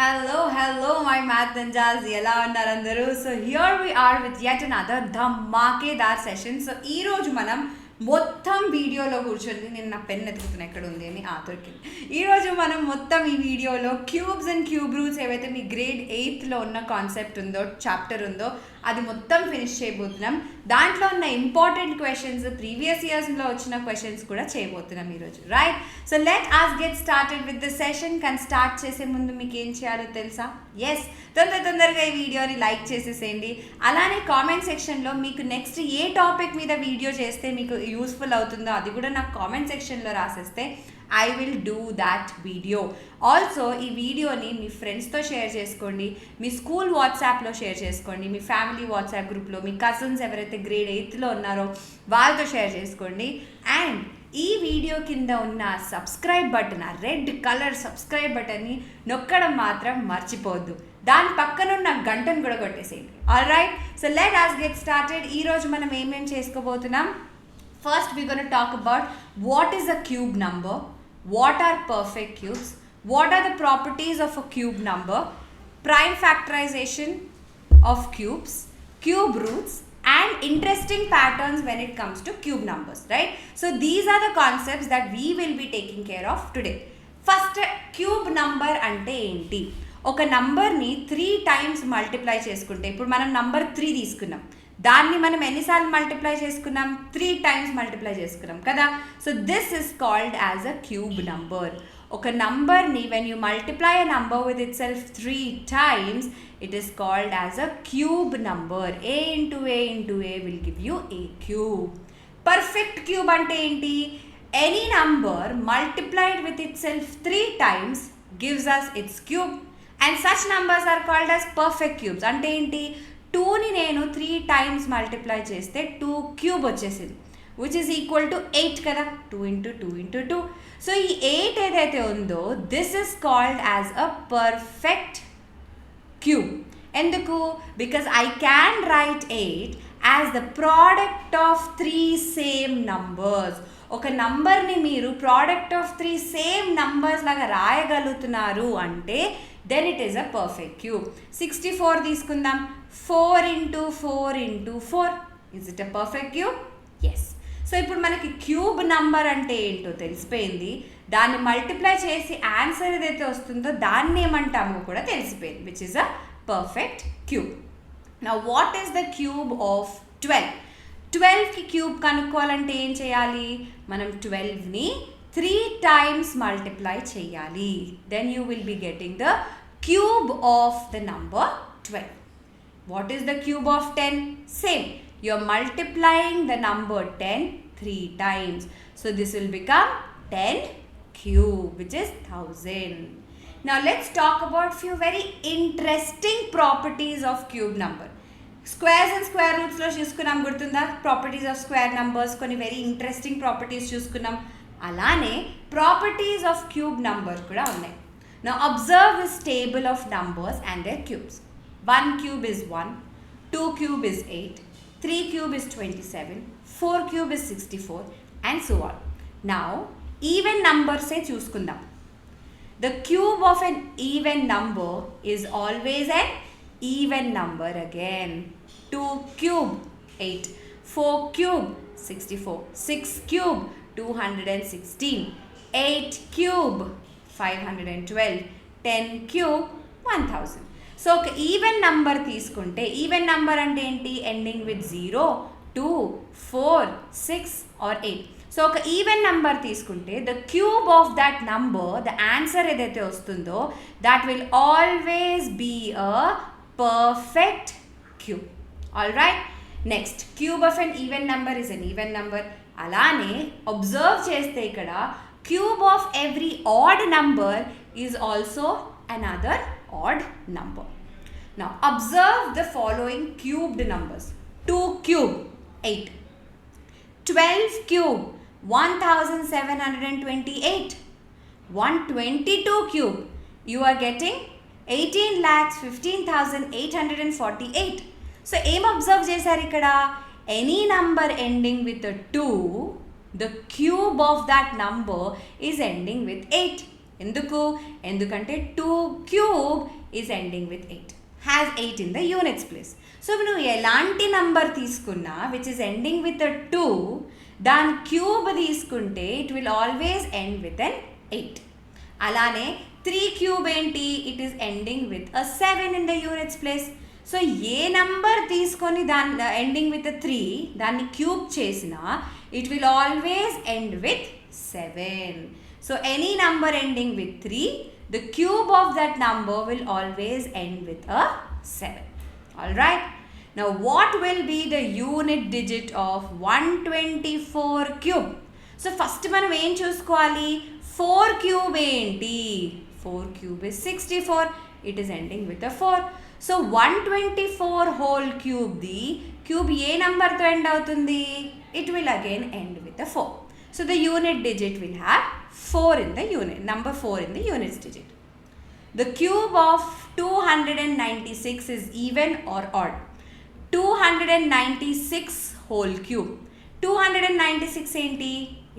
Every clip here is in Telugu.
Hello, my math ninjas. ఎలా ఉన్నారు అందరూ? So here we are with yet another ధమాకేదార్ session. So ఈ రోజు మనం మొత్తం వీడియోలో కూర్చొని నేను నా పెన్ ఎత్తుకుతున్నా ఎక్కడ ఉంది అని దొరికింది. ఈరోజు మనం మొత్తం ఈ వీడియోలో క్యూబ్స్ అండ్ క్యూబ్ రూట్స్ ఏవైతే మీ గ్రేడ్ 8లో ఉన్న కాన్సెప్ట్ ఉందో చాప్టర్ ఉందో అది మొత్తం ఫినిష్ చేయబోతున్నాం. దాంట్లో ఉన్న ఇంపార్టెంట్ క్వశ్చన్స్ ప్రీవియస్ ఇయర్స్లో వచ్చిన క్వశ్చన్స్ కూడా చేయబోతున్నాం ఈరోజు, right? So let us get started with the session. కానీ స్టార్ట్ చేసే ముందు మీకు ఏం చేయాలో తెలుసా? ఎస్, తొందరగా ఈ వీడియోని లైక్ చేసేసేయండి. అలానే కామెంట్ సెక్షన్లో మీకు నెక్స్ట్ ఏ టాపిక్ మీద వీడియో చేస్తే మీకు యూస్ఫుల్ అవుతుందో అది కూడా నాకు కామెంట్ సెక్షన్లో రాసేస్తే I will do that video. Also ఈ వీడియోని మీ ఫ్రెండ్స్తో షేర్ చేసుకోండి, మీ స్కూల్ వాట్సాప్లో షేర్ చేసుకోండి, మీ ఫ్యామిలీ వాట్సాప్ గ్రూప్లో, మీ కజిన్స్ ఎవరైతే గ్రేడ్ 8లో ఉన్నారో వాళ్ళతో షేర్ చేసుకోండి. అండ్ ఈ వీడియో కింద ఉన్న సబ్స్క్రైబ్ బటన్, ఆ రెడ్ కలర్ సబ్స్క్రైబ్ బటన్ని నొక్కడం మాత్రం మర్చిపోవద్దు. దాని పక్కనున్న గంటను కూడా కొట్టేసేయండి. Alright, so let us get started. ఈరోజు మనం ఏమేం చేసుకోబోతున్నాం? First we're going to talk about what is a cube number, what are perfect cubes, what are the properties of a cube number, prime factorization of cubes, cube roots, and interesting patterns when it comes to cube numbers, right? So these are the concepts that we will be taking care of today. First, cube number ante enti? ఒక నంబర్ని 3 times మల్టిప్లై చేసుకుంటే, ఇప్పుడు మనం నంబర్ 3 తీసుకున్నాం, దాన్ని మనం ఎన్నిసార్లు మల్టిప్లై చేసుకున్నాం? 3 times మల్టిప్లై చేసుకున్నాం కదా. So this is called as a cube number. ఒక నంబర్ని when you multiply a number with itself 3 times, it is called as a cube number. A into A will give you a cube. Perfect cube అంటే ఏంటి? Any number multiplied with itself 3 times gives us its cube, and such numbers are called as perfect cubes. అంటే ఏంటి? 2ని నేను 3 times మల్టిప్లై చేస్తే 2 క్యూబ్ వచ్చేసింది, విచ్ ఈస్ ఈక్వల్ టు 8 కదా. 2 into 2 into 2. సో ఈ 8 ఏదైతే ఉందో this is called as a perfect cube. ఎందుకు? Because I can write 8 as the product of 3 same numbers. ఒక నంబర్ని మీరు ప్రోడక్ట్ ఆఫ్ 3 సేమ్ నంబర్స్ లాగా రాయగలుగుతున్నారు అంటే then it is a perfect cube. 64 తీసుకుందాం. 4 into 4 into 4. Is it a perfect cube? Yes. So ఇప్పుడు మనకి క్యూబ్ నంబర్ అంటే ఏంటో తెలిసిపోయింది, దాన్ని మల్టిప్లై చేసి ఆన్సర్ ఏదైతే వస్తుందో దాన్ని ఏమంటామో కూడా తెలిసిపోయింది, which is a perfect cube. Now what is the cube of 12? 12కి క్యూబ్ కనుక్కోవాలంటే ఏం చేయాలి? మనం 12ని 3 times మల్టిప్లై చేయాలి. Then you will be getting the cube of the number 12. What is the cube of 10? Same. You are multiplying the number 10 3 times. So this will become 10 cube, which is 1000. Now let's talk about few very interesting properties of cube number. Squares and square roots లో చూసుకున్నాం, గుర్తుందా? ప్రాపర్టీస్ ఆఫ్ స్క్వేర్ నంబర్స్ కొన్ని వెరీ ఇంట్రెస్టింగ్ ప్రాపర్టీస్ చూసుకున్నాం. అలానే ప్రాపర్టీస్ ఆఫ్ క్యూబ్ నంబర్ కూడా ఉన్నాయి. Now observe this table of numbers and their cubes. 1 cube is 1, 2 cube is 8, 3 cube is 27, 4 cube is 64, and so on. Now, even numbers se choosukundam. The cube of an even number is always an even number again. 2 cube 8, 4 cube 64, 6 cube 216, 8 cube 512, 10 cube 1000. So ఒక ఈవెన్ నంబర్ తీసుకుంటే, ఈవెన్ నంబర్ అంటే ఏంటి? Ending with 0, 2, 4, 6 or 8. సో ఒక ఈవెన్ నంబర్ తీసుకుంటే the cube of that number, the answer ఏదైతే వస్తుందో that will always be a perfect cube. All right, next cube of an even number is an even number. అలానే అబ్జర్వ్ చేస్తే ఇక్కడ cube of every odd number is also another odd number. Now observe the following cubed numbers. 2 cube 8, 12 cube 1728, 122 cube you are getting 18,15,848. So aim observe చేశారు ఇక్కడ, any number ending with a 2, the cube of that number is ending with 8. ఎందుకంటే 2 cube is ending with 8, has 8 in the units place. So నువ్వు ఎలాంటి నంబర్ తీసుకున్నా విచ్ ఇస్ ఎండింగ్ విత్ 2, దాని క్యూబ్ తీసుకుంటే it will always end with an 8. అలానే 3 cube ఏంటి, it is ending with 7 in the units place. So ఏ నంబర్ తీసుకొని దాని ఎండింగ్ విత్ 3 దాన్ని క్యూబ్ చేసినా it will always end with 7. So any number ending with 3, the cube of that number will always end with a 7. Alright. Now what will be the unit digit of 124 cube? So first మనం ఏం చూసుకోవాలి, 4 cube ఏంటి, 4 cube is 64, it is ending with a 4. So 124 whole cube, the cube A numberతో end అవుతుంది, it will again end with a 4. So the unit digit will have 4 in the unit, number 4 in the units digit. The cube of 296 is even or odd. 296 whole cube. 296 ఏంటి,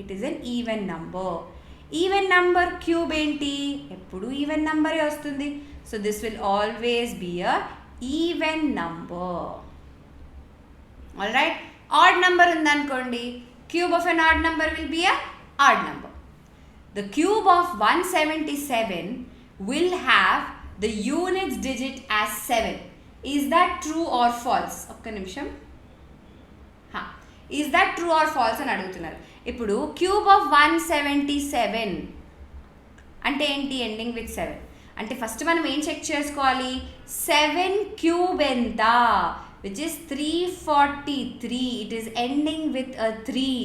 it is an even number. Even number cube ఏంటి, ఎప్పుడు ఈవెన్ నెంబరే వస్తుంది. So this will always be a even number. Alright. Odd number ఉందనుకోండి, cube of an odd number will be a odd number. The cube of 177 will have the units digit as 7. Is that true or false? ఒక్క నిమిషం. Is that true or false అని అడుగుతున్నారు. ఇప్పుడు క్యూబ్ ఆఫ్ 177 అంటే ఏంటి, ఎండింగ్ విత్ 7. అంటే ఫస్ట్ మనం ఏం చెక్ చేసుకోవాలి, 7 క్యూబ్ ఎంత, which is 343, it is ending with 3.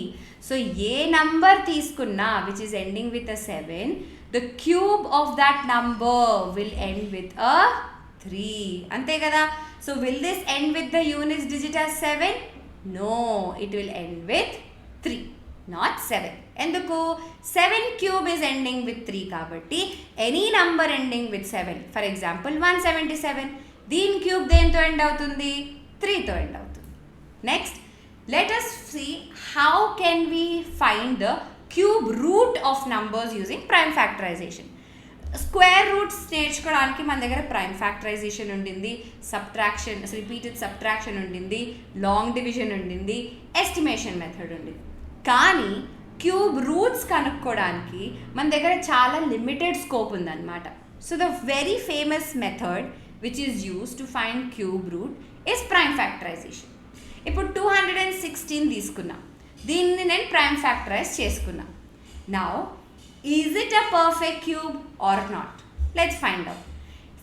So ఏ నంబర్ తీసుకున్నా which is ending with 7, the cube of that number will end with a 3. అంతే కదా. So will this end with the units digit as 7? No, it will end with 3, not 7. ఎందుకు, 7 cube is ending with 3 కాబట్టి any number ending with 7, for example 177, దీని క్యూబ్ దేంతో ఎండ్ అవుతుంది, 3తో ఎండ్ అవుతుంది. Next let us see how can we find the cube root of numbers using prime factorization. Square roots నేర్చుకోవడానికి మన దగ్గర ప్రైమ్ ఫ్యాక్టరైజేషన్ ఉండింది, సబ్ట్రాక్షన్, రిపీటెడ్ సబ్ట్రాక్షన్ ఉండింది, లాంగ్ డివిజన్ ఉండింది, ఎస్టిమేషన్ మెథడ్ ఉండింది. కానీ క్యూబ్ రూట్స్ కనుక్కోవడానికి మన దగ్గర చాలా లిమిటెడ్ స్కోప్ ఉందన్నమాట. So the very famous method which is use to find cube root is prime factorization. ఇప్పుడు 216 తీసుకున్నా, దీన్ని నేను ప్రైమ్ ఫ్యాక్టరైజ్ చేసుకున్నా. Now is it a perfect cube or not, let's find out.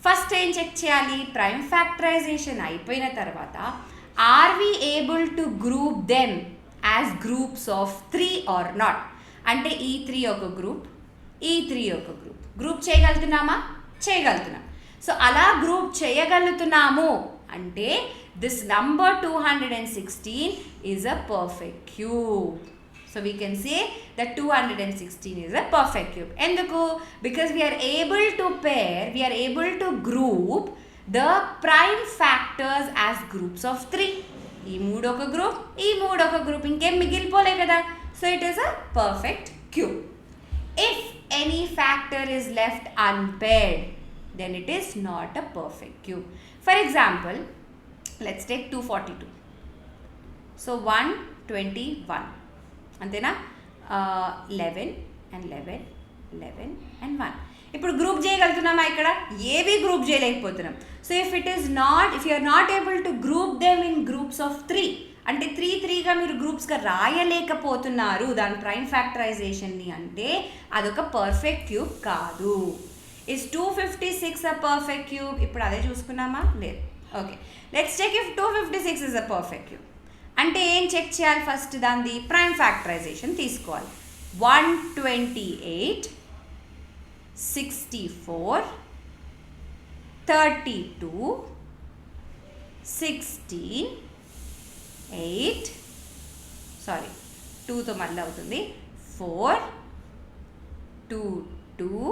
First ఏం చెక్ చేయాలి, ప్రైమ్ ఫ్యాక్టరైజేషన్ అయిపోయిన తర్వాత are we able to group them as groups of 3 or not. అంటే ఈ 3 ఒక గ్రూప్, ఈ 3 ఒక గ్రూప్. గ్రూప్ చేయగలుగుతున్నామా, చేయగలుగుతున్నాం. సో అలా గ్రూప్ చేయగలుగుతున్నాము అంటే this number 216 is a perfect cube. So we can say that 216 is a perfect cube. Enduku, because we are able to pair, we are able to group the prime factors as groups of 3. ఈ 3 ఒక గ్రూప్, ఈ 3 ఒక గ్రూప్, ఇంకేం మిగిలిపోలే కదా. So it is a perfect cube. If any factor is left unpaired, then it is not a perfect cube. For example, let's take 242. So 121 అంతేనా, 11 and 11, 11 and 1. ఇప్పుడు గ్రూప్ చేయగలుగుతున్నామా, ఇక్కడ ఏవి గ్రూప్ చేయలేకపోతున్నాం. So if you are not able to group them in groups of 3, అంటే 3గా మీరు గ్రూప్స్గా రాయలేకపోతున్నారు దాని ప్రైమ్ ఫ్యాక్టరైజేషన్ని, అంటే అదొక పర్ఫెక్ట్ క్యూబ్ కాదు. Is 256 a perfect cube? ఇప్పుడు అదే చూసుకున్నామా, లేదు. Okay, let's check if 256 is a perfect cube. అంటే ఏం చెక్ చేయాలి, ఫస్ట్ దాన్ని ప్రైమ్ ఫ్యాక్టరైజేషన్ తీసుకోవాలి. 128, 64, 32, 16, 8, సారీ 2తో మళ్ళీ అవుతుంది, 4, 2, 2,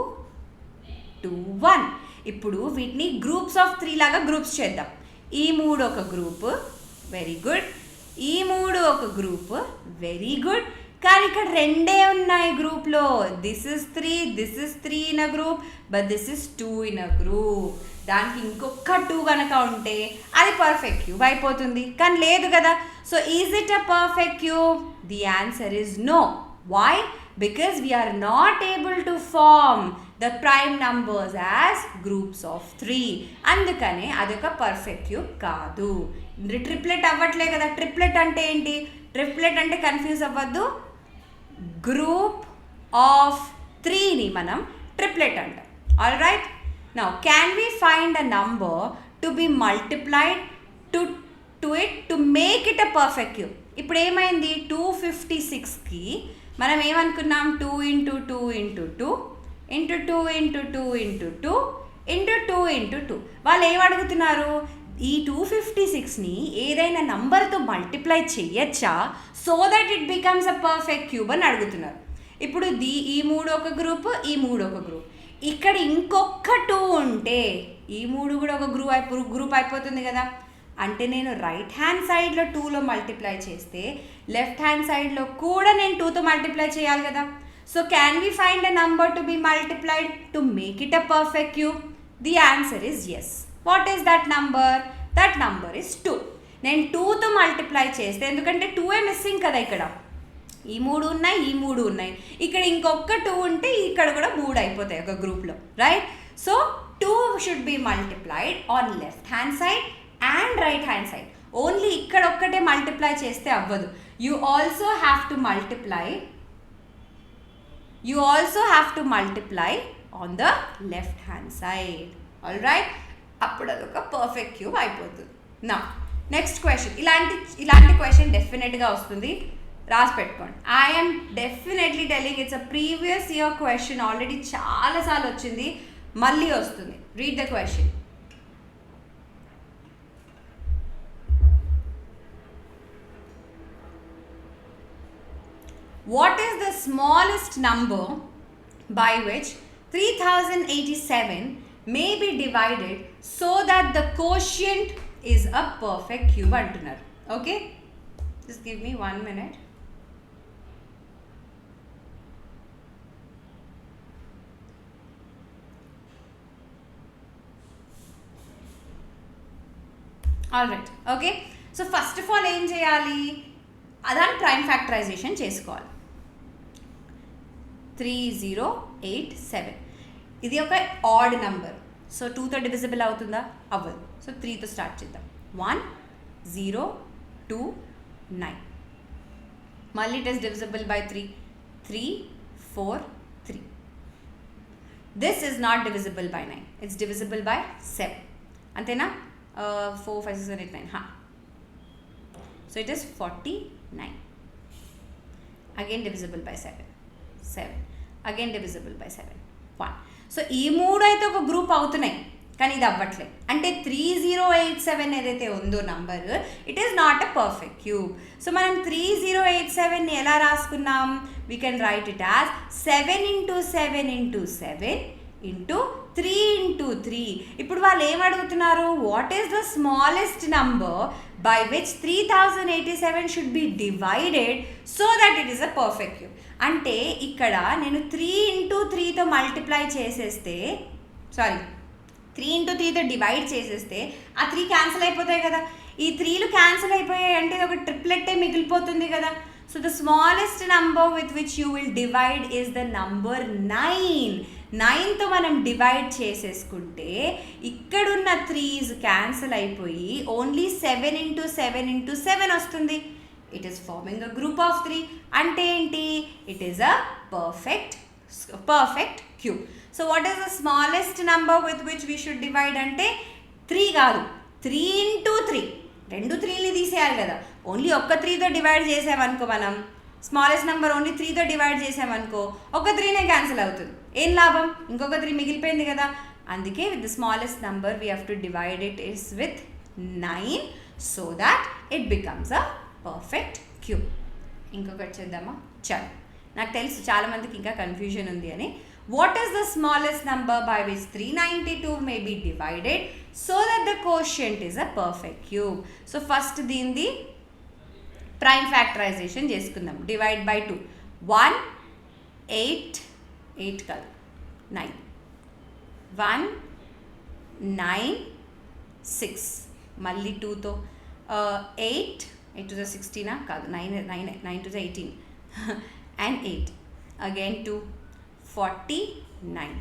2, 1. ఇప్పుడు వీటిని గ్రూప్స్ ఆఫ్ 3 లాగా గ్రూప్స్ చేద్దాం. ఈ 3 ఒక గ్రూప్, వెరీ గుడ్. ఈ 3 ఒక గ్రూప్, వెరీ గుడ్. కానీ కానీ ఇక్కడ రెండే ఉన్నాయి గ్రూప్లో. This is 3, this is 3 in a group, but this is 2 in a group. దానికి ఇంకొక 2 కనుక ఉంటే అది పర్ఫెక్ట్ క్యూబ్ అయిపోతుంది, కానీ లేదు కదా. So is it a perfect cube? The answer is no. Why? Because we are not able to form the prime numbers as groups of 3. అందుకనే అదొక పర్ఫెక్ట్ క్యూబ్ కాదు. ట్రిప్లెట్ అవ్వట్లే కదా. ట్రిప్లెట్ అంటే ఏంటి? ట్రిప్లెట్ అంటే కన్ఫ్యూజ్ అవ్వద్దు, గ్రూప్ ఆఫ్ 3ని మనం ట్రిప్లెట్ అంటాం. All right. Now can we find a number to be multiplied to it to make it a perfect cube? ఇప్పుడు ఏమైంది? 256కి మనం ఏమనుకున్నాం? 2 × 2 × 2 × 2 × 2 × 2 × 2 × 2. వాళ్ళు ఏమడుగుతున్నారు? ఈ 256ని ఏదైనా నంబర్తో మల్టిప్లై చెయ్యొచ్చా so that it becomes a perfect cube అని అడుగుతున్నారు. ఇప్పుడు ఈ 3 ఒక గ్రూప్, ఈ 3 ఒక గ్రూప్. ఇక్కడ ఇంకొక 2 ఉంటే ఈ 3 కూడా ఒక గ్రూప్ అయిపోతుంది కదా. అంటే నేను రైట్ హ్యాండ్ సైడ్లో 2లో మల్టిప్లై చేస్తే లెఫ్ట్ హ్యాండ్ సైడ్లో కూడా నేను 2తో మల్టిప్లై చేయాలి కదా. So can we find a number to be multiplied to make it a perfect cube? The answer is yes. What is that number? That number is 2. నేను 2తో మల్టిప్లై చేస్తే, ఎందుకంటే 2ఏ మిస్సింగ్ కదా ఇక్కడ. ఈ 3 ఉన్నాయి, ఈ 3 ఉన్నాయి. ఇక్కడ ఇంకొక 2 ఉంటే ఇక్కడ కూడా 3 అయిపోతాయి ఒక గ్రూప్లో, right? So 2 should be multiplied on left hand side and right hand side. Only ఇక్కడ ఒక్కటే మల్టిప్లై చేస్తే అవ్వదు. You also have to multiply on the left hand side. All right. అప్పుడు అదొక పర్ఫెక్ట్ క్యూబ్ అయిపోతుంది. నా నెక్స్ట్ క్వశ్చన్. ఇలాంటి క్వశ్చన్ డెఫినెట్గా వస్తుంది, రాసి పెట్టుకోండి. I'm definitely telling it's a previous year question. Already చాలాసార్లు వచ్చింది, మళ్ళీ వస్తుంది. Read the question. What is the smallest number by which 3087 may be divided so that the quotient is a perfect cube antunar? Okay, just give me 1 minute. All right. Okay, so first of all ఏం చేయాలి? అదాని ప్రైమ్ ఫ్యాక్టరైజేషన్ చేసుకోవాలి. 3087 ఇది ఒక ఆడ్ నెంబర్. సో 2తో డివిజిబుల్ అవుతుందా? అవ్వదు. సో 3తో స్టార్ట్ చేద్దాం. 1029. మళ్ళీ it is divisible by 3. 343. This is not divisible by 9. It's divisible by 7. అంతేనా? 4 5 6 7 8 9. So it is 49. Again divisible by 7. 7. Again divisible by 7. 1. So ఈ 3 అయితే ఒక గ్రూప్ అవుతున్నాయి, కానీ ఇది అవ్వట్లేదు. అంటే 3087 ఏదైతే ఉందో number, it is not a perfect cube. So మనం 3087ని ఎలా రాసుకున్నాం? We can write it as 7 × 7 × 7 × 3 × 3. ఇప్పుడు వాళ్ళు ఏమడుగుతున్నారు? What is the smallest number by which 3087 should be divided so that it is a perfect cube? అంటే ఇక్కడ నేను 3 × 3తో మల్టిప్లై చేసేస్తే, 3 × 3తో డివైడ్ చేసేస్తే ఆ 3 క్యాన్సిల్ అయిపోతాయి కదా. ఈ 3లు క్యాన్సిల్ అయిపోయాయి అంటే ఇది ఒక ట్రిప్లెట్టే మిగిలిపోతుంది కదా. So the smallest number with which you will divide is the number 9. 9తో మనం డివైడ్ చేసేసుకుంటే ఇక్కడున్న 3s క్యాన్సిల్ అయిపోయి ఓన్లీ 7 × 7 × 7 వస్తుంది. It is farming a group of 3. అంటే ఏంటి? It is a perfect cube. So what is the smallest number with which we should divide అంటే 3 కాదు, 3 × 3. 2 3ని తీసేయాలి కదా. ఓన్లీ ఒక్క 3తో డివైడ్ చేసామనుకో, మనం స్మాలెస్ట్ నెంబర్ ఓన్లీ 3తో డివైడ్ చేసామనుకో ఒక 3నే క్యాన్సిల్ అవుతుంది. ఏం లాభం? ఇంకొక 3 మిగిలిపోయింది కదా. అందుకే with the smallest number we have to divide it is with 9 so that it becomes a perfect cube. ఇంకొకటి చేద్దామా? చాలు, నాకు తెలుసు చాలామందికి ఇంకా కన్ఫ్యూజన్ ఉంది అని. What is the smallest number by which 392 may be divided so that the quotient is a perfect cube? So first దీనిది ప్రైమ్ ఫ్యాక్టరైజేషన్ చేసుకుందాం. Divide by 2. 1 8 8 కాదు 9 1 9 6 మళ్ళీ 2తో 8 8 to the 16 కాదు 9 to the 18 and 8 again 2 49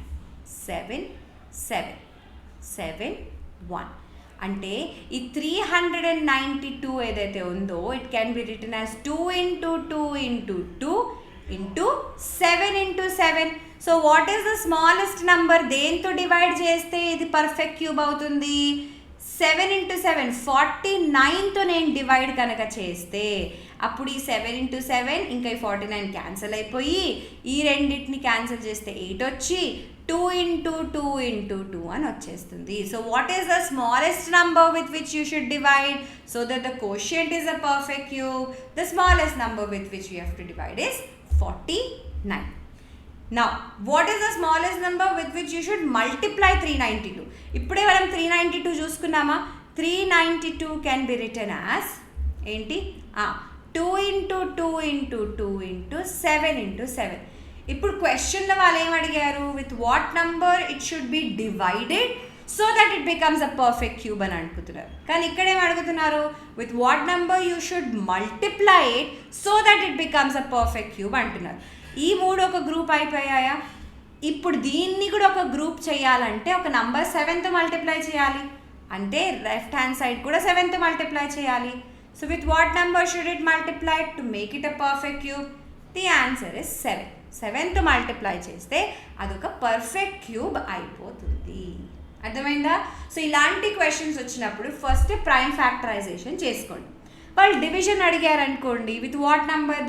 7 7 7 1 అంటే ఈ 392 ఏదైతే ఉందో it can be written as 2 into 2 into 2 into 7 into 7. So what is the smallest number? దేంతో డివైడ్ చేస్తే ఇది పర్ఫెక్ట్ క్యూబ్ అవుతుంది? 7 into 7 49తో నేను డివైడ్ కనుక చేస్తే అప్పుడు ఈ 7 into 7 ఇంకా ఈ 49 క్యాన్సిల్ అయిపోయి ఈ రెండింటిని క్యాన్సిల్ చేస్తే 8 వచ్చి 2 into 2 into 2 అని వచ్చేస్తుంది. So what is the smallest number with which you should divide so that the quotient is a perfect cube? The smallest number with which you have to divide is 49. Now, what is the smallest number with which you should multiply 392? ఇప్పుడే మనం 392 చూసుకున్నామా? 392 can be written as ఏంటి? 2 into 2 into 2 into 7 into 7. ఇప్పుడు క్వశ్చన్లో వాళ్ళు ఏం అడిగారు? With what number it should be divided so that it becomes a perfect cube అని అడుగుతున్నారు. కానీ ఇక్కడ ఏం అడుగుతున్నారు? With what number you should multiply it so that it becomes a perfect cube అంటున్నారు. ఈ మూడు ఒక గ్రూప్ అయిపోయాయా? ఇప్పుడు దీన్ని కూడా ఒక గ్రూప్ చేయాలంటే ఒక నంబర్ 7తో మల్టిప్లై చేయాలి, అంటే లెఫ్ట్ హ్యాండ్ సైడ్ కూడా 7తో మల్టిప్లై చేయాలి. So with what number should it multiply to make it a perfect cube? The answer is 7. 7తో మల్టిప్లై చేస్తే అదొక పర్ఫెక్ట్ క్యూబ్ అయిపోతుంది. అర్థమైందా? సో ఇలాంటి క్వశ్చన్స్ వచ్చినప్పుడు ఫస్ట్ ప్రైమ్ ఫ్యాక్టరైజేషన్ చేసుకోండి. వాళ్ళు డివిజన్ అడిగారు అనుకోండి, with what number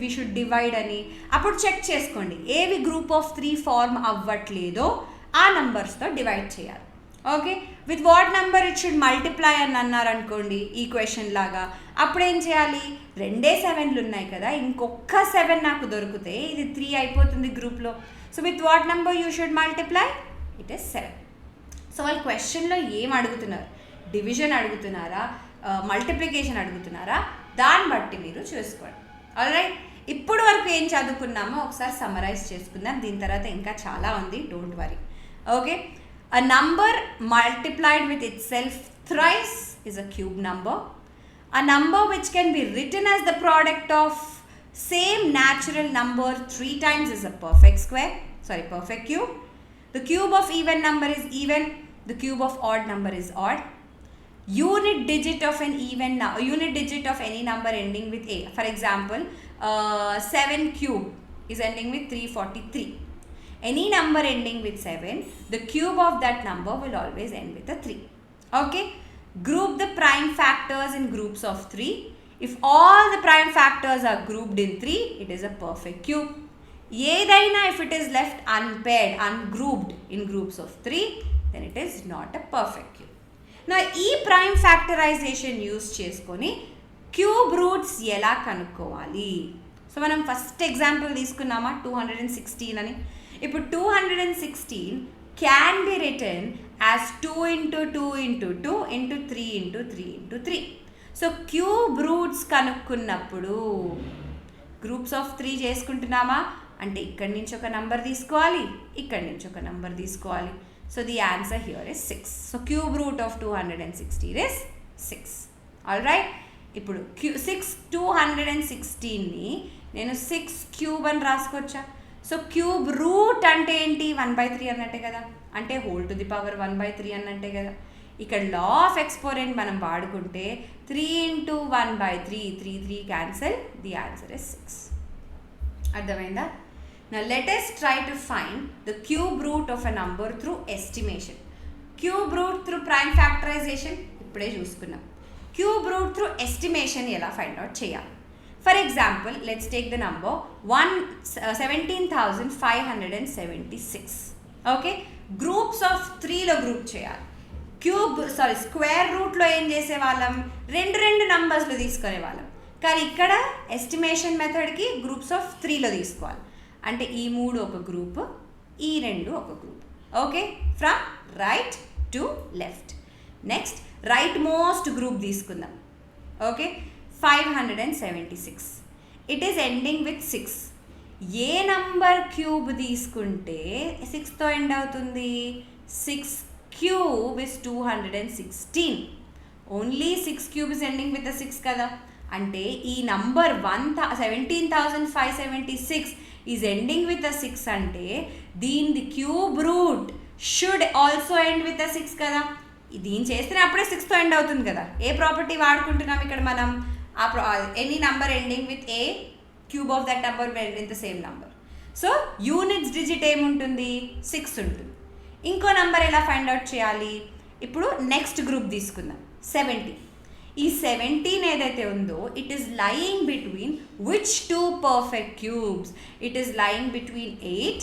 we should divide అని, అప్పుడు చెక్ చేసుకోండి ఏవి గ్రూప్ ఆఫ్ 3 ఫార్మ్ అవ్వట్లేదో ఆ నంబర్స్తో డివైడ్ చేయాలి. Okay, with what number it should multiply అని అన్నారు అనుకోండి ఈ క్వశ్చన్ లాగా, అప్పుడు ఏం చేయాలి? 2 7లు ఉన్నాయి కదా, ఇంకొక 7 నాకు దొరికితే ఇది 3 అయిపోతుంది గ్రూప్లో. So with what number you should multiply? It is 7. So వాళ్ళు క్వశ్చన్లో ఏం అడుగుతున్నారు? డివిజన్ అడుగుతున్నారా, మల్టిప్లికేషన్ అడుగుతున్నారా? దాన్ని బట్టి మీరు చూసుకోండి. ఆల్రైట్, ఇప్పుడు వరకు ఏం చదువుకున్నామో ఒకసారి సమ్మరైజ్ చేసుకుందాం. దీని తర్వాత ఇంకా చాలా ఉంది, don't worry. Okay, a number multiplied with it self thrice is a cube number. A number which can be written as the product of same natural number 3 times is a perfect cube. The cube of even number is even. The cube of odd number is odd. Unit digit of any number ending with a. For example, 7 cube is ending with 343. Any number ending with 7, the cube of that number will always end with a 3. Okay, group the prime factors in groups of 3. If all the prime factors are grouped in 3, it is a perfect cube. Edaina if it is left unpaired, ungrouped in groups of 3, then it is not a perfect cube. నా ఈ ప్రైమ్ ఫ్యాక్టరైజేషన్ యూజ్ చేసుకొని క్యూబ్ రూట్స్ ఎలా కనుక్కోవాలి? సో మనం ఫస్ట్ ఎగ్జాంపుల్ తీసుకున్నామా 216 అని. ఇప్పుడు 216 can be written as 2 into 2 into 2 into 3 into 3 into 3. So cube roots కనుక్కున్నప్పుడు గ్రూప్స్ ఆఫ్ 3 చేసుకుంటున్నామా అంటే ఇక్కడి నుంచి ఒక నంబర్ తీసుకోవాలి, ఇక్కడి నుంచి ఒక నంబర్ తీసుకోవాలి. So the answer here is 6. So cube root of 216 is 6. Alright. ఇప్పుడు 216ని నేను 6 క్యూబ్ అని రాసుకోవచ్చా? సో క్యూబ్ రూట్ అంటే ఏంటి? 1/3 అన్నట్టే కదా, అంటే హోల్ టు ది పవర్ 1/3 అన్నట్టే కదా. ఇక్కడ లా ఆఫ్ ఎక్స్పోనెంట్ మనం వాడుకుంటే 3 into 1/3, 3 cancel, the answer is 6. అర్థమైందా? Now let us try to find the cube root of a number through estimation. Cube root through prime factorization ఇప్పుడే చూసుకున్నాం. Cube root through estimation ఎలా find out చేయాలి? For example, let's take the number 17,576. Okay, groups of 3లో గ్రూప్ చేయాలి. స్క్వేర్ రూట్లో ఏం చేసేవాళ్ళం? రెండు నంబర్స్లో తీసుకునేవాళ్ళం. కానీ ఇక్కడ ఎస్టిమేషన్ మెథడ్కి గ్రూప్స్ ఆఫ్ 3లో తీసుకోవాలి. అంటే ఈ 3 ఒక గ్రూప్, ఈ 2 ఒక group. Okay, from right to left. Next right most group తీసుకుందాం. Okay, 576. It is ending with 6. ఏ నంబర్ క్యూబ్ తీసుకుంటే 6తో ఎండ్ అవుతుంది? 6 cube is 216. Only 6 cube is ending with the 6 కదా. అంటే ఈ number 17,576 is ending with the 6 అంటే దీని cube root should also end with the 6 కదా. దీన్ని చేస్తేనే అప్పుడే 6తో ఎండ్ అవుతుంది కదా. ఏ ప్రాపర్టీ వాడుకుంటున్నాం ఇక్కడ మనం? Any number ending with a cube of that number with the same number. So units digit ఏముంటుంది? 6 ఉంటుంది. ఇంకో నంబర్ ఎలా ఫైండ్ అవుట్ చేయాలి? ఇప్పుడు నెక్స్ట్ గ్రూప్ తీసుకుందాం, 17. ఈ 17 ఏదైతే ఉందో it is lying between which 2 perfect cubes? It is lying between 8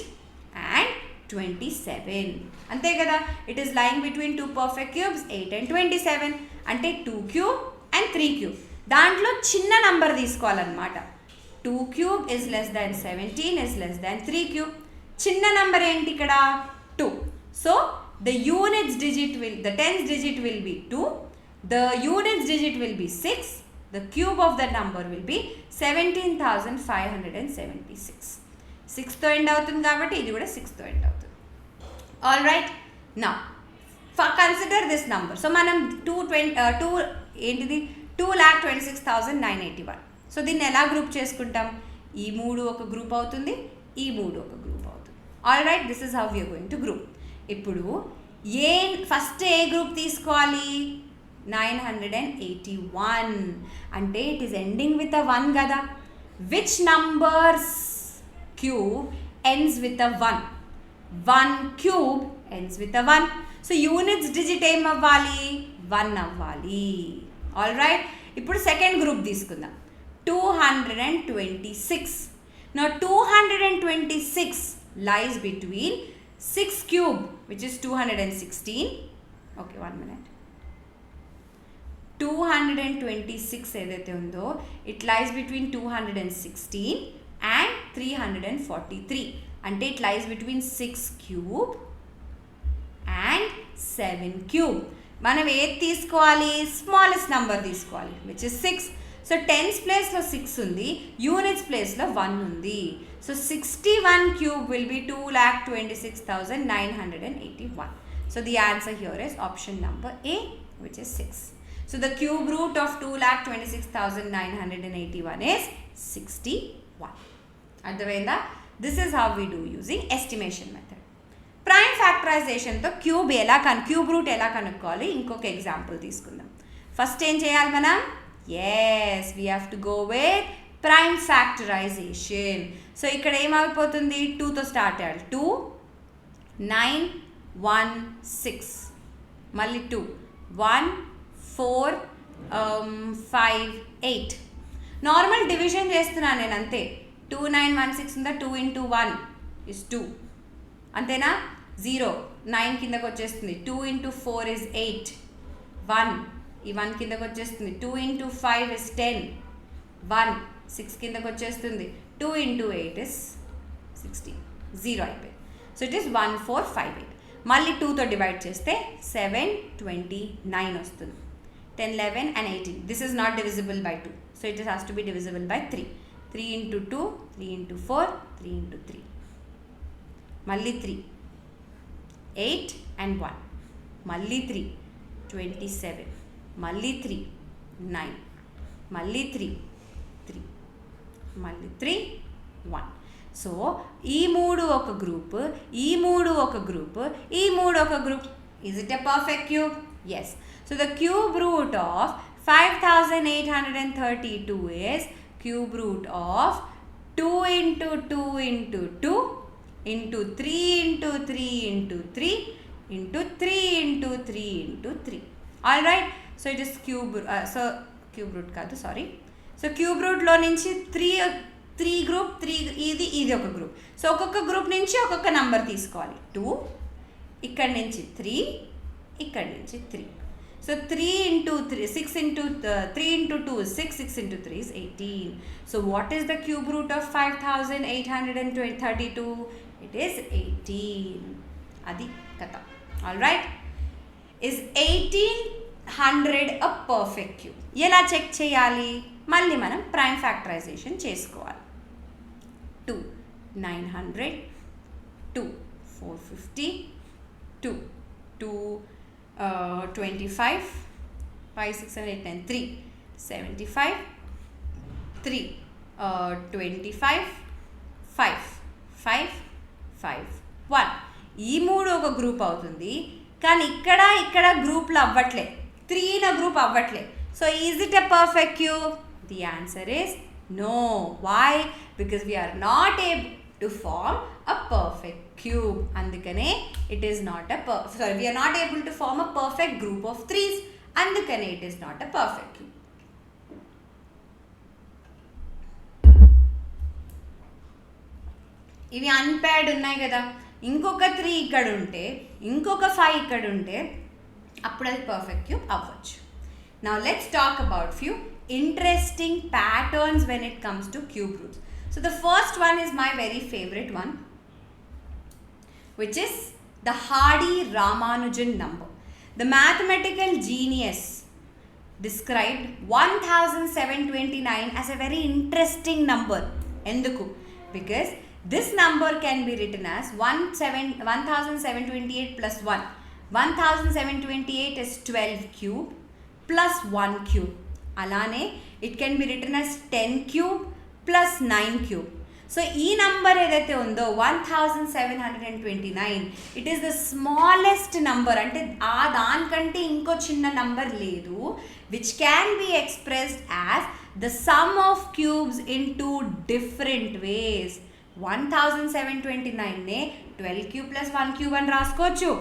and 27. అంతే కదా. It is lying between 2 perfect cubes 8 and 27. అంటే 2 క్యూబ్ అండ్ 3 క్యూబ్. దాంట్లో చిన్న నంబర్ తీసుకోవాలన్నమాట. 2 cube is less than 17 is less than 3 cube. చిన్న నంబర్ ఏంటి ఇక్కడ? 2. So the units digit will, the tens digit will be 2, the units digit will be 6, the cube of the number will be 17,576. 6తో end అవుతుంది కాబట్టి ఇది కూడా 6తో ఎండ్ అవుతుంది. ఆల్ రైట్, నా కన్సిడర్ దిస్ నంబర్. సో మనం 2,26,981. సో దీన్ని ఎలా గ్రూప్ చేసుకుంటాం? ఈ 3 ఒక గ్రూప్ అవుతుంది, ఈ 3 ఒక గ్రూప్ అవుతుంది. All right, this is how we're going to group. ఇప్పుడు ఫస్ట్ ఏ గ్రూప్ తీసుకోవాలి? 981. అంటే it is ending with a 1 కదా. Which numbers cube ends with a 1? 1 cube ends with a 1. So units digit ఏం అవ్వాలి? 1 అవ్వాలి. ఆల్ రైట్, ఇప్పుడు సెకండ్ గ్రూప్ తీసుకుందాం, 226. నా 226 lies between 6 cube which is 216. Okay, 1 minute. 226 ఏదైతే ఉందో ఇట్ లైస్ బిట్వీన్ 216 and 343. అంటే it lies between 6 cube and 7 cube. మనం ఏది తీసుకోవాలి? స్మాలెస్ట్ నెంబర్ తీసుకోవాలి, విచ్ ఇస్ 6. సో టెన్స్ ప్లేస్లో 6 ఉంది, యూనిట్స్ ప్లేస్లో 1 ఉంది. So 61 cube will be 2,26,981. So the answer here is option number A, which is 6. So the cube root of 2,26,981 is 61. అర్థమైందా? This is how we do using estimation method. Prime ఫ్యాక్టరైజేషన్తో క్యూబ్ రూట్ ఎలా కనుక్కోవాలి ఇంకొక ఎగ్జాంపుల్ తీసుకుందాం. ఫస్ట్ ఏం చేయాలి మనం? yes, we have to go with prime factorization. So ఇక్కడ ఏమైపోతుంది? 2తో స్టార్ట్ అయ్యాలి. 2, 9, 1, 6. మళ్ళీ 2, 1, 4, 5, 8. నార్మల్ డివిజన్ చేస్తున్నాను నేను అంతే. 2, 9, 1, 6 ఉందా? 2 into 1 is 2. అంతేనా? 0, 9 కిందకు వచ్చేస్తుంది. 2 into 4 is 8. 1, ఈ 1 కిందకు వచ్చేస్తుంది. 2 into 5 is 10. 1, 6 కిందకు వచ్చేస్తుంది. 2 into 8 is 16. 0 అయిపోయింది. So it is 1, 4, 5, 8. మళ్ళీ 2తో డివైడ్ చేస్తే 7, 29 వస్తుంది. 10, 11 and 18. This is not divisible by 2. So it has to be divisible by 3. 3 into 2, 3 into 4, 3 into 3. మళ్ళీ 3, 8 and 1. మళ్ళీ 3, 27. మళ్ళీ 3, 9. మళ్ళీ 3, 3. మళ్ళీ 3, 1. సో ఈ 3 ఒక గ్రూప్, ఈ 3 ఒక గ్రూప్, ఈ 3 ఒక group. Is it a perfect cube? Yes. So the cube root of 5,832 is cube root of 2 into 2 into 2 into 3 into 3 into 3 into 3 into 3 into 3. All right. So it is cube root కాదు, సారీ. సో క్యూబ్ రూట్లో నుంచి 3 గ్రూప్, 3 ఇది ఒక గ్రూప్. సో ఒక్కొక్క గ్రూప్ నుంచి ఒక్కొక్క నెంబర్ తీసుకోవాలి. 2, ఇక్కడి నుంచి 3, ఇక్కడి నుంచి 3. So 3 into 3, 6 into 3 into 2 is 6, 6 into 3 is 18. So what is the cube root of 5,832? It is 18. Adi kata. All right. Is 1800 a perfect cube? ఎలా చెక్ చేయాలి? మళ్ళీ మనం ప్రైమ్ ఫ్యాక్టరైజేషన్ చేసుకోవాలి. 2, 900, 2, 450, 2, 25, 5, 6, 7, 8, 9, 3, 75, 3, 25, 5, 5, 5, 1. ఈ మూడు ఒక గ్రూప్ అవుతుంది, కానీ ఇక్కడ గ్రూప్లో అవ్వట్లే, 3 in a group అవ్వట్లే. So is it a perfect cube? The answer is no. Why? Because we are not able to form a perfect cube. Andukane it is not a we are not able to form a perfect group of 3s. Andukane it is not a perfect cube. ఇవి అన్పేర్డ్ ఉన్నాయి కదా, ఇంకొక 3 ఇక్కడ ఉంటే ఇంకొక 5 ఇక్కడ ఉంటే అప్పుడు అది పర్ఫెక్ట్ క్యూబ్ అవ్వచ్చు. Now let's talk about few interesting patterns when it comes to cube roots. So the first one is my very favorite one, which is the Hardy-Ramanujan number. The mathematical genius described 1729 as a very interesting number. Enduku? Because this number can be written as 1728 plus 1. 1728 is 12 cube plus 1 cube. Alane it can be written as 10 cube plus 9 cube. So ee number edaithe undo 1729, it is the smallest number, ante aa dan kante inko chinna number ledu, which can be expressed as the sum of cubes in 2 different ways. 1729 ne 12 cube plus 1 cube అని రాసుకోవచ్చు,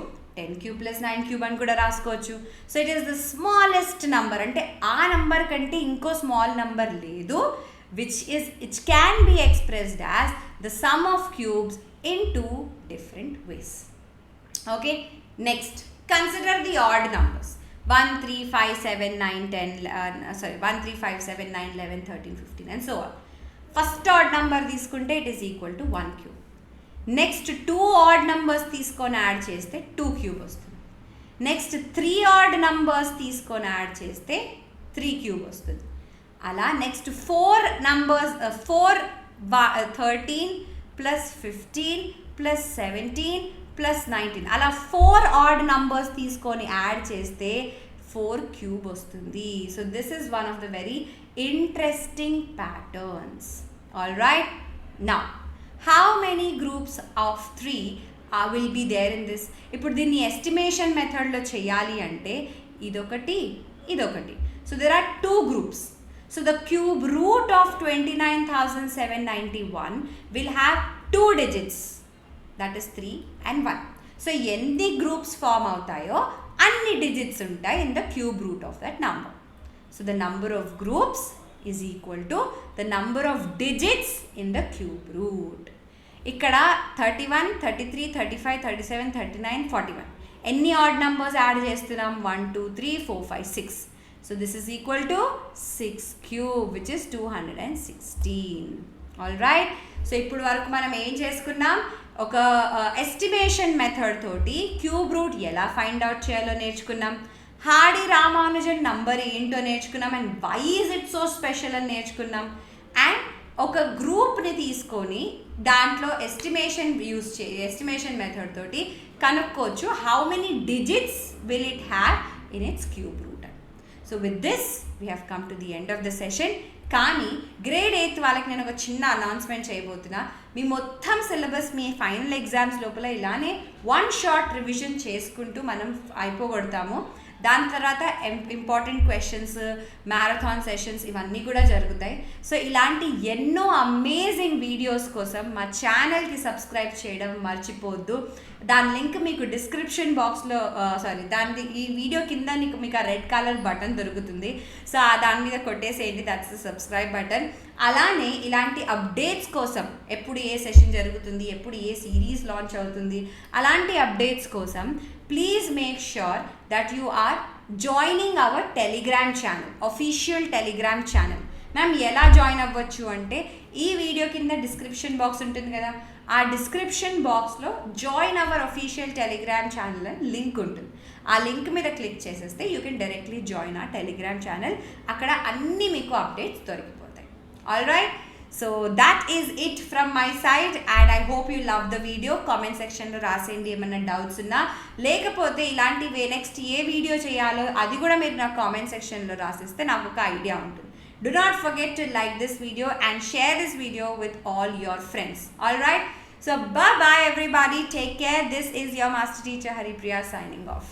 10 cube plus 9 cube అని కూడా రాసుకోవచ్చు. So it is the smallest number, అంటే ఆ నంబర్ కంటే ఇంకో స్మాల్ నంబర్ లేదు, which can be expressed as the sum of cubes in 2 different ways. Okay, next consider the odd numbers 1, 3, 5, 7, 9, 10 1, 3, 5, 7, 9, 11, 13, 15 and so on. First odd number తీసుకుంటే it is equal to 1 cube. Next 2 add numbers తీసుకొని యాడ్ చేస్తే 2 క్యూబ్ వస్తుంది. నెక్స్ట్ 3 ఆడ్ నంబర్స్ తీసుకొని యాడ్ చేస్తే 3 క్యూబ్ వస్తుంది. అలా next 4 numbers 13 plus 15 plus 17 plus 19 అలా 4 ఆడ్ నంబర్స్ తీసుకొని యాడ్ చేస్తే 4 క్యూబ్ వస్తుంది. So this is one of the very interesting patterns. All right, now how many groups of 3 will be there in this? ఇప్పుడు దీన్ని ఎస్టిమేషన్ మెథడ్లో చేయాలి అంటే ఇదొకటి ఇదొకటి. So there are 2 groups. So the cube root of 29,791 will have 2 digits, that is 3 and 1. So ఎన్ని గ్రూప్స్ ఫామ్ అవుతాయో అన్ని డిజిట్స్ ఉంటాయి in the cube root of that number. So the number of groups is equal to the number of digits in the cube root. ఇక్కడ 31, 33, 35, 37, 39, 41 ఎన్ని ఆడ్ నంబర్స్ యాడ్ చేస్తున్నాం? 1, 2, 3, 4, 5, 6. So this is equal to 6 cube which is 216. All right, so ఇప్పుడు వరకు మనం ఏం చేసుకున్నాం? ఒక ఎస్టిమేషన్ మెథడ్ తోటి క్యూబ్ రూట్ ఎలా ఫైండ్ అవుట్ చేయాలో నేర్చుకున్నాం. హార్డీ-రామానుజన్ నంబర్ ఏంటో నేర్చుకున్నాం and why is it so special అని నేర్చుకున్నాం. అండ్ ఒక గ్రూప్ని తీసుకొని దాంట్లో ఎస్టిమేషన్ మెథడ్ తోటి కనుక్కోవచ్చు how many digits will it have in it's cube root. So with this we have come to the end of the session. కానీ గ్రేడ్ 8 వాళ్ళకి నేను ఒక చిన్న అనౌన్స్మెంట్ చేయబోతున్నా. మీ మొత్తం సిలబస్ మీ ఫైనల్ ఎగ్జామ్స్ లోపల ఇలానే 1 షార్ట్ రివిజన్ చేసుకుంటూ మనం అయిపోగొడతాము. దాని తర్వాత ఇంపార్టెంట్ క్వశ్చన్స్, మ్యారథాన్ సెషన్స్ ఇవన్నీ కూడా జరుగుతాయి. సో ఇలాంటి ఎన్నో అమేజింగ్ వీడియోస్ కోసం మా ఛానల్కి సబ్స్క్రైబ్ చేయడం మర్చిపోవద్దు. దాని లింక్ మీకు డిస్క్రిప్షన్ బాక్స్లో ఈ వీడియో కింద మీకు ఆ రెడ్ కలర్ బటన్ దొరుకుతుంది. సో దాని మీద కొట్టేసేయండి, దట్స్ ద సబ్స్క్రైబ్ బటన్. అలానే ఇలాంటి అప్డేట్స్ కోసం ఎప్పుడు ఏ సెషన్ జరుగుతుంది, ఎప్పుడు ఏ సిరీస్ లాంచ్ అవుతుంది, అలాంటి అప్డేట్స్ కోసం please make sure that you are joining our Telegram channel, official Telegram channel. Ma'am ఎలా జాయిన్ అవ్వచ్చు అంటే ఈ వీడియో కింద డిస్క్రిప్షన్ బాక్స్ ఉంటుంది కదా, ఆ డిస్క్రిప్షన్ బాక్స్లో join our official Telegram channel అని లింక్ ఉంటుంది. ఆ లింక్ మీద క్లిక్ చేసేస్తే యూ కెన్ డైరెక్ట్లీ జాయిన్ ఆ టెలిగ్రామ్ ఛానల్. అక్కడ అన్నీ మీకు అప్డేట్స్ దొరికిపోతాయి. All right, so that is it from my side and I hope you love the video. Comment సెక్షన్లో రాసేయండి ఏమైనా డౌట్స్ ఉన్నా, లేకపోతే ఇలాంటివి నెక్స్ట్ ఏ వీడియో చేయాలో అది కూడా మీరు నాకు కామెంట్ సెక్షన్లో రాసిస్తే నాకు ఒక ఐడియా ఉంటుంది. Do not forget to like this video and share this video with all your friends. Alright? So bye bye everybody. Take care. This is your Master Teacher Haripriya signing off.